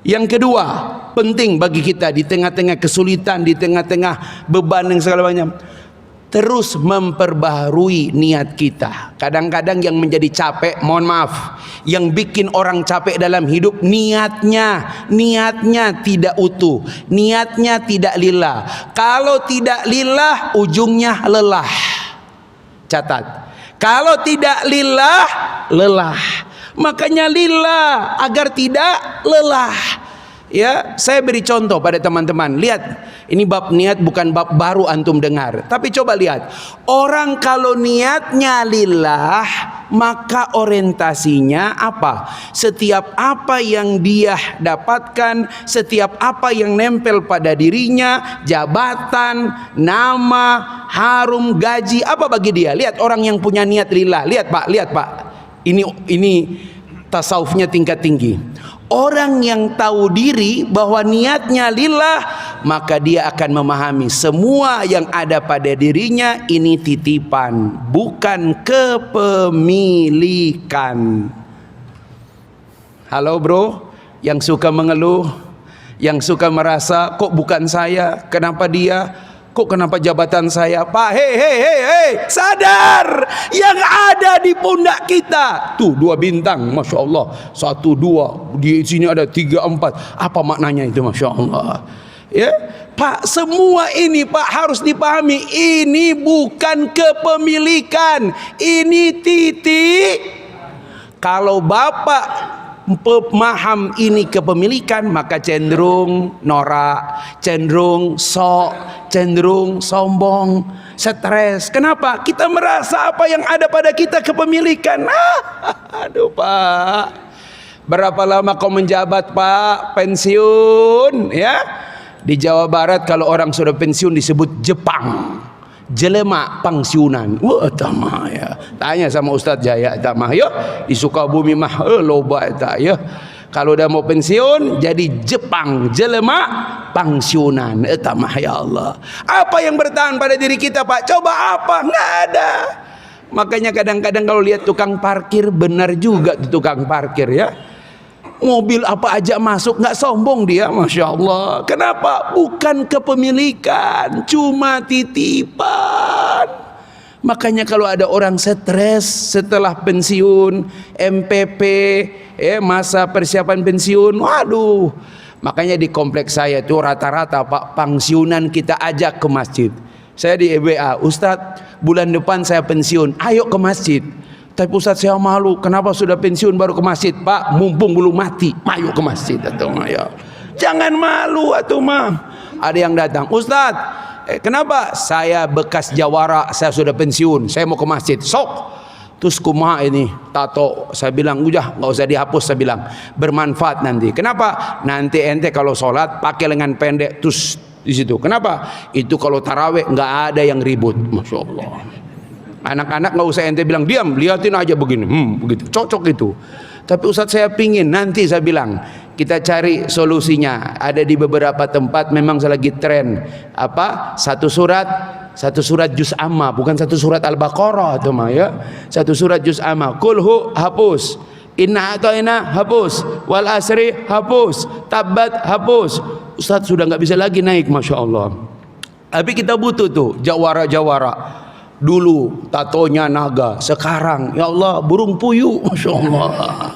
Yang kedua, penting bagi kita di tengah-tengah kesulitan, di tengah-tengah beban yang segala macam, terus memperbaharui niat kita. Kadang-kadang yang menjadi capek, mohon maaf, yang bikin orang capek dalam hidup niatnya tidak utuh, niatnya tidak lillah. Kalau tidak lillah, ujungnya lelah. Catat, kalau tidak lillah, lelah. Makanya lillah agar tidak lelah. Ya, saya beri contoh pada teman-teman. Lihat, ini bab niat bukan bab baru antum dengar. Tapi coba lihat, orang kalau niatnya lillah, maka orientasinya apa? Setiap apa yang dia dapatkan, setiap apa yang nempel pada dirinya, jabatan, nama, harum, gaji, apa bagi dia? Lihat orang yang punya niat lillah. Lihat Pak. Ini tasawufnya tingkat tinggi. Orang yang tahu diri bahwa niatnya lillah, maka dia akan memahami semua yang ada pada dirinya ini titipan, bukan kepemilikan. Halo bro, yang suka mengeluh, yang suka merasa kok bukan saya, kenapa dia, kok kenapa jabatan saya? Pak, hei, sadar yang ada di pundak kita. Tuh 2 bintang, Masya Allah, 1, 2, di sini ada 3, 4. Apa maknanya itu, Masya Allah? Ya, Pak, semua ini Pak harus dipahami. Ini bukan kepemilikan, ini titik. Kalau Bapak memaham ini kepemilikan, maka cenderung norak, cenderung sok, cenderung sombong, stres. Kenapa? Kita merasa apa yang ada pada kita kepemilikan. Aduh Pak, berapa lama kau menjabat Pak? Pensiun ya. Di Jawa Barat kalau orang sudah pensiun disebut Jepang, jelema pensiunan. Wah, tamah ya. Tanya sama Ustadz Jaya tamah ya. Di Sukabumi mah loba eta ya. Kalau udah mau pensiun jadi Jepang, jelema pensiunan. Eta mah ya Allah. Apa yang bertahan pada diri kita, Pak? Coba apa? Nggak ada. Makanya kadang-kadang kalau lihat tukang parkir, benar juga tuh tukang parkir ya. Mobil apa aja masuk, nggak sombong dia, Masya Allah. Kenapa? Bukan kepemilikan, cuma titipan. Makanya kalau ada orang stres setelah pensiun, MPP, masa persiapan pensiun, waduh. Makanya di kompleks saya itu rata-rata Pak, pensiunan kita ajak ke masjid. Saya di EBA, Ustadz bulan depan saya pensiun, ayo ke masjid. Tapi Ustadz saya malu, kenapa sudah pensiun baru ke masjid? Pak, mumpung belum mati, ayo ke masjid atau ya. Jangan malu atau mah. Ada yang datang, Ustadz, kenapa? Saya bekas jawara, saya sudah pensiun, saya mau ke masjid. Sok. Terus kumaha ini tato, saya bilang udah nggak usah dihapus, saya bilang bermanfaat nanti. Kenapa? Nanti ente kalau sholat pakai lengan pendek terus di situ. Kenapa? Itu kalau taraweh nggak ada yang ribut, Masya Allah. Anak-anak nggak usah ente bilang diam, liatin aja begini, begitu, cocok itu. Tapi Ustadz saya pingin, nanti saya bilang kita cari solusinya. Ada di beberapa tempat memang lagi tren apa? Satu surat juz amma, bukan satu surat Al-Baqarah itu mah ya. Satu surat juz amma, kulhu hapus, inna a'tayna hapus, wal asri hapus, tabat hapus. Ustadz sudah nggak bisa lagi naik, Masya Allah. Tapi kita butuh tuh jawara-jawara. Dulu tatonya naga, sekarang ya Allah burung puyuh, Masya Allah.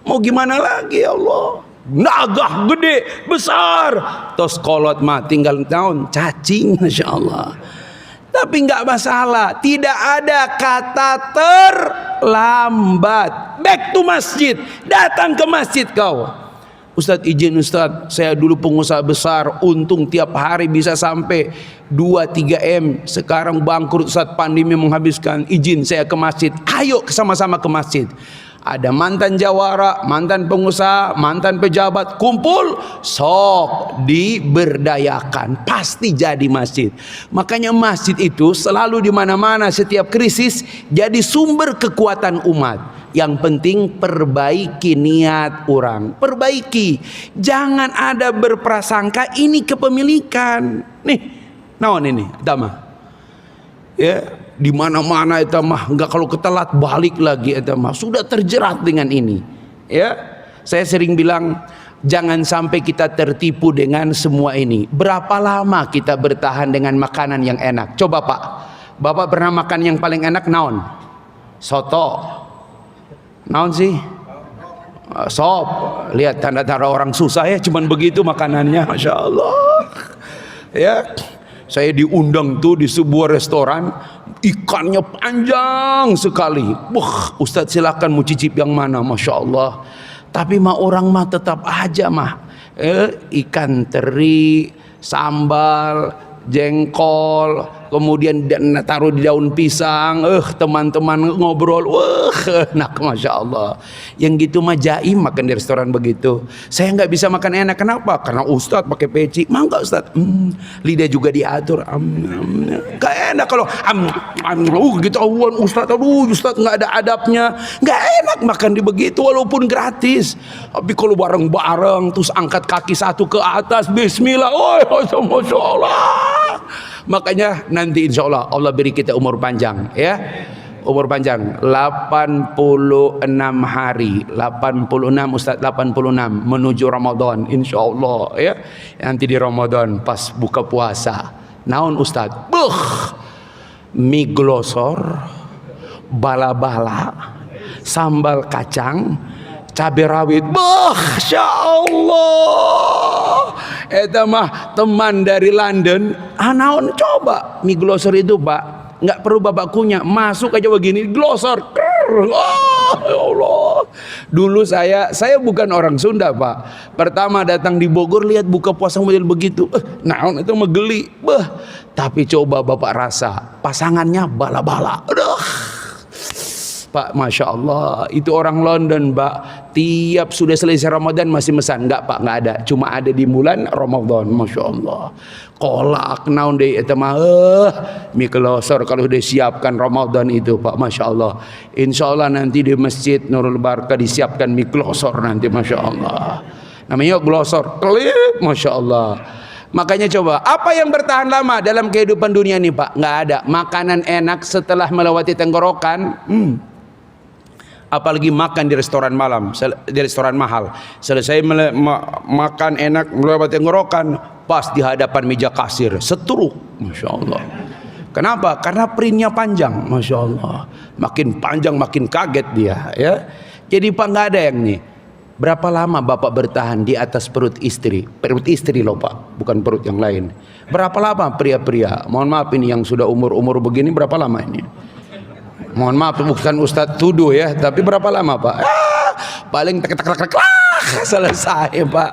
Mau gimana lagi ya Allah? Naga gede besar, tos kolot mah tinggal tahun cacing, Masya Allah. Tapi nggak masalah, tidak ada kata terlambat. Back to masjid, datang ke masjid kau. Ustadz izin Ustadz, saya dulu pengusaha besar, untung tiap hari bisa sampai 2-3 M. Sekarang bangkrut saat pandemi menghabiskan. Izin saya ke masjid. Ayo sama-sama ke masjid. Ada mantan jawara, mantan pengusaha, mantan pejabat, kumpul, sok diberdayakan, pasti jadi masjid. Makanya masjid itu selalu di mana-mana, setiap krisis jadi sumber kekuatan umat. Yang penting perbaiki niat orang, perbaiki. Jangan ada berprasangka ini kepemilikan. Nih, naon ini, dama. Ya, di mana-mana itu mah enggak, kalau ketelat balik lagi itu mah sudah terjerat dengan ini. Ya, saya sering bilang Jangan sampai kita tertipu dengan semua ini. Berapa lama kita bertahan dengan makanan yang enak? Coba Pak, Bapak pernah makan yang paling enak naon? Soto. Naon sih? Sop. Lihat tanda-tanda orang susah ya, cuman begitu makanannya, Masya Allah. Ya, saya diundang tuh di sebuah restoran, ikannya panjang sekali. Wah, Ustadz silakan mau cicip yang mana, Masya Allah. Tapi mah orang mah tetap aja mah ikan teri, sambal, jengkol, kemudian taruh di daun pisang, teman-teman ngobrol, enak, Masya Allah. Yang gitu mah jaim makan di restoran begitu. Saya nggak bisa makan enak, kenapa? Karena Ustadz pakai peci. Mangga Ustadz, lidah juga diatur. Gak enak kalau gitu awan Ustadz, aduh Ustadz nggak ada adabnya, nggak enak makan di begitu walaupun gratis. Tapi kalau bareng-bareng terus angkat kaki satu ke atas, Bismillah, Masya Allah. Makanya nanti insya Allah Allah beri kita umur panjang, ya, umur panjang 86 hari, 86 Ustaz, 86 menuju Ramadan insya Allah, ya. Nanti di Ramadan pas buka puasa naon Ustaz, mie glosor, bala-bala, sambal kacang, cabai rawit, Masya Allah. Eta mah teman dari London, naon coba mie glosor itu Pak, nggak perlu bapak kunyah, masuk aja begini glosor. Ya Allah. Dulu saya bukan orang Sunda Pak, pertama datang di Bogor lihat buka puasa model begitu, naon itu mah geli, tapi coba bapak rasa pasangannya bala-bala, Pak, Masya Allah, itu orang London Pak, tiap sudah selesai Ramadan masih mesan. Enggak Pak, enggak ada, cuma ada di bulan Ramadan, Masya Allah. Kolak naon deh eta mah, mie glosor kalau udah siapkan Ramadan itu Pak, Masya Allah. Insya Allah nanti di Masjid Nurul Barkah disiapkan mie glosor nanti, Masya Allah. Namanya glosor, klip, Masya Allah. Makanya coba, apa yang bertahan lama dalam kehidupan dunia ini Pak? Nggak ada. Makanan enak setelah melewati tenggorokan, apalagi makan di restoran malam, di restoran mahal. Selesai makan enak melewati tenggorokan, pas di hadapan meja kasir setruk, Masya Allah. Kenapa? Karena printnya panjang, Masya Allah. Makin panjang makin kaget dia, ya. Jadi Pak nggak ada yang nih. Berapa lama Bapak bertahan di atas perut istri? Perut istri loh Pak, bukan perut yang lain. Berapa lama pria-pria? Mohon maaf ini yang sudah umur-umur begini, berapa lama ini? Mohon maaf, bukan Ustadz tuduh ya, tapi berapa lama Pak? Paling tek-tek-tek selesai Pak.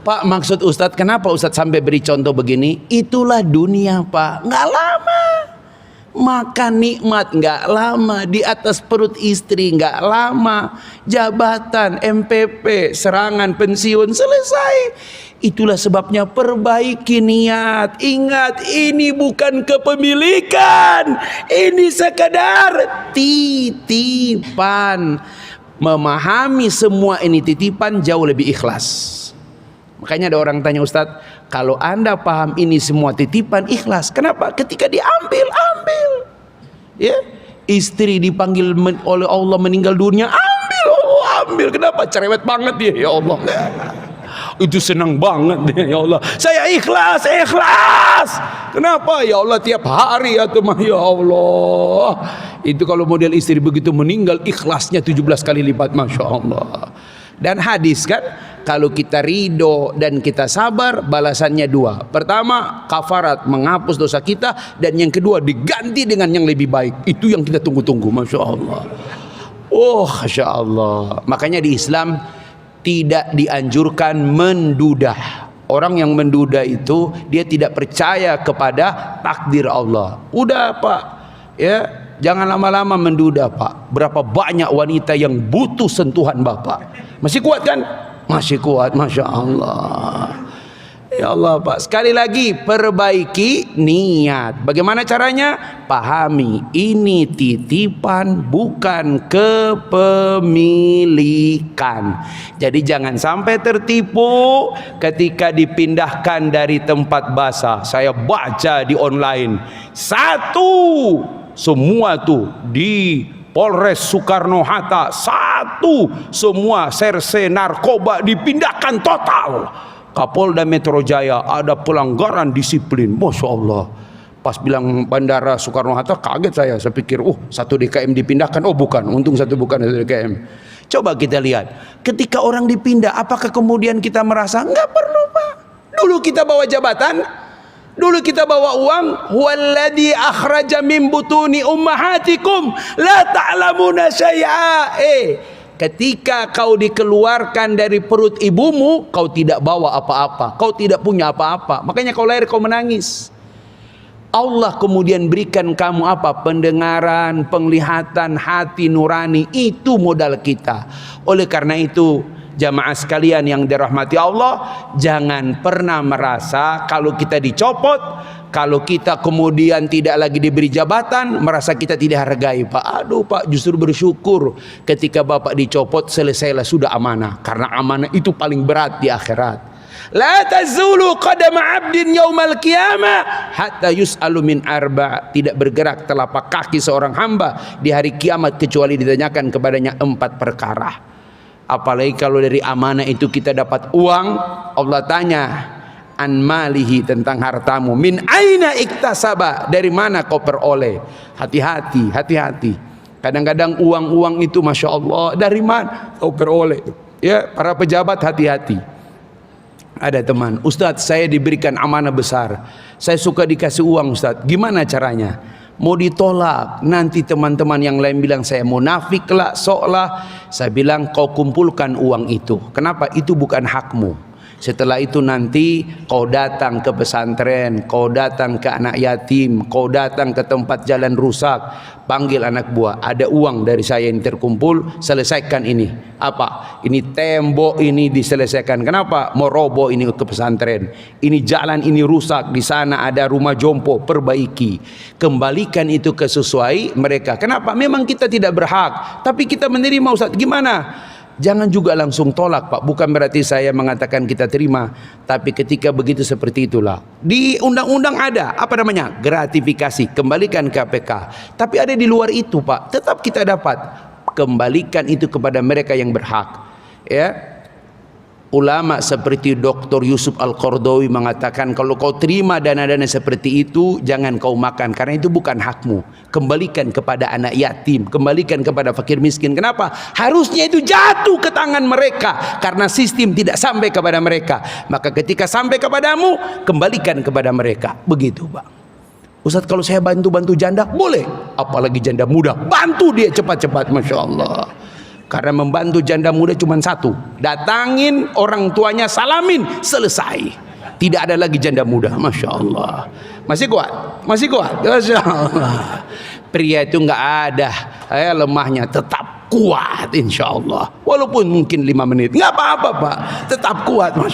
Pak, maksud Ustadz, kenapa Ustadz sampai beri contoh begini? Itulah dunia Pak, nggak lama. Makan nikmat nggak lama, di atas perut istri nggak lama, jabatan, MPP, serangan, pensiun, selesai. Itulah sebabnya perbaiki niat. Ingat, ini bukan kepemilikan, ini sekedar titipan. Memahami semua ini titipan jauh lebih ikhlas. Makanya ada orang tanya, Ustadz, kalau Anda paham ini semua titipan, ikhlas. Kenapa? Ketika diambil, ambil. Ya, istri dipanggil oleh Allah meninggal dunia, ambil, Allah ambil. Kenapa? Cerewet banget dia, ya Allah. Itu senang banget dia, ya Allah. Saya ikhlas, ikhlas. Kenapa? Ya Allah, tiap hari ya teman, ya Allah. Itu kalau model istri begitu meninggal, ikhlasnya 17 kali lipat, Masya Allah. Dan hadis kan, kalau kita ridho dan kita sabar, balasannya dua. Pertama, kafarat, menghapus dosa kita. Dan yang kedua, diganti dengan yang lebih baik. Itu yang kita tunggu-tunggu, Masya Allah. Oh, Masya Allah. Makanya di Islam tidak dianjurkan mendudah. Orang yang mendudah itu, dia tidak percaya kepada takdir Allah. Udah Pak, ya, jangan lama-lama mendudah Pak. Berapa banyak wanita yang butuh sentuhan Bapak. Masih kuat kan? Masih kuat, Masya Allah. Ya Allah Pak, sekali lagi perbaiki niat. Bagaimana caranya? Pahami, ini titipan bukan kepemilikan. Jadi jangan sampai tertipu ketika dipindahkan dari tempat basah. Saya baca di online, satu semua tuh di Polres Soekarno-Hatta satu, semua serse narkoba dipindahkan total. Kapolda Metro Jaya ada pelanggaran disiplin, Masya Allah. Pas bilang Bandara Soekarno-Hatta kaget saya pikir satu DKM dipindahkan, bukan, untung satu bukan satu DKM. Coba kita lihat, ketika orang dipindah, apakah kemudian kita merasa nggak perlu Pak? Dulu kita bawa jabatan, dulu kita bawa uang. Huwallazi akhraja min butuni ummahatikum la ta'lamuna syai'a. Ketika kau dikeluarkan dari perut ibumu, kau tidak bawa apa-apa, kau tidak punya apa-apa. Makanya kau lahir kau menangis. Allah kemudian berikan kamu apa? Pendengaran, penglihatan, hati nurani. Itu modal kita. Oleh karena itu, jamaah sekalian yang dirahmati Allah, jangan pernah merasa kalau kita dicopot, kalau kita kemudian tidak lagi diberi jabatan, merasa kita tidak hargai. Pak, aduh Pak, justru bersyukur ketika Bapak dicopot, selesailah sudah amanah. Karena amanah itu paling berat di akhirat. La tazulu qadama 'abdin yaumal qiyamah hatta yus'alu min arba'. Tidak bergerak telapak kaki seorang hamba di hari kiamat kecuali ditanyakan kepadanya 4 perkara. Apalagi kalau dari amanah itu kita dapat uang, Allah tanya an malihi, tentang hartamu. Min aina iktasaba, dari mana kau peroleh. Hati-hati, hati-hati. Kadang-kadang uang-uang itu Masya Allah, dari mana kau peroleh. Ya, para pejabat hati-hati. Ada teman, Ustadz saya diberikan amanah besar, saya suka dikasih uang Ustadz, gimana caranya? Mau ditolak, nanti teman-teman yang lain bilang saya munafik lah, sok lah. Saya bilang kau kumpulkan uang itu. Kenapa? Itu bukan hakmu. Setelah itu nanti kau datang ke pesantren, kau datang ke anak yatim, kau datang ke tempat jalan rusak, panggil anak buah, ada uang dari saya yang terkumpul, selesaikan ini. Apa? Ini tembok ini diselesaikan. Kenapa? Mau roboh ini ke pesantren. Ini jalan ini rusak, di sana ada rumah jompo, perbaiki. Kembalikan itu ke sesuai mereka. Kenapa? Memang kita tidak berhak, tapi kita menerima Ustaz. Gimana? Jangan juga langsung tolak Pak. Bukan berarti saya mengatakan kita terima, tapi ketika begitu seperti itulah. Di undang-undang ada apa namanya? Gratifikasi, kembalikan ke KPK. Tapi ada di luar itu Pak, tetap kita dapat. Kembalikan itu kepada mereka yang berhak. Ya. Ulama seperti Dr. Yusuf Al-Qaradawi mengatakan kalau kau terima dana-dana seperti itu, jangan kau makan karena itu bukan hakmu. Kembalikan kepada anak yatim, kembalikan kepada fakir miskin. Kenapa? Harusnya itu jatuh ke tangan mereka karena sistem tidak sampai kepada mereka. Maka ketika sampai kepadamu, kembalikan kepada mereka. Begitu Pak. Ustadz, kalau saya bantu-bantu janda boleh, apalagi janda muda, bantu dia cepat-cepat, Masya Allah. Karena membantu janda muda cuma satu, datangin orang tuanya, salamin, selesai. Tidak ada lagi janda muda. Masya Allah. Masih kuat? Masih kuat? Masya Allah. Pria itu nggak ada lemahnya, tetap kuat insya Allah. Walaupun mungkin 5 menit, nggak apa-apa Pak, tetap kuat. Masya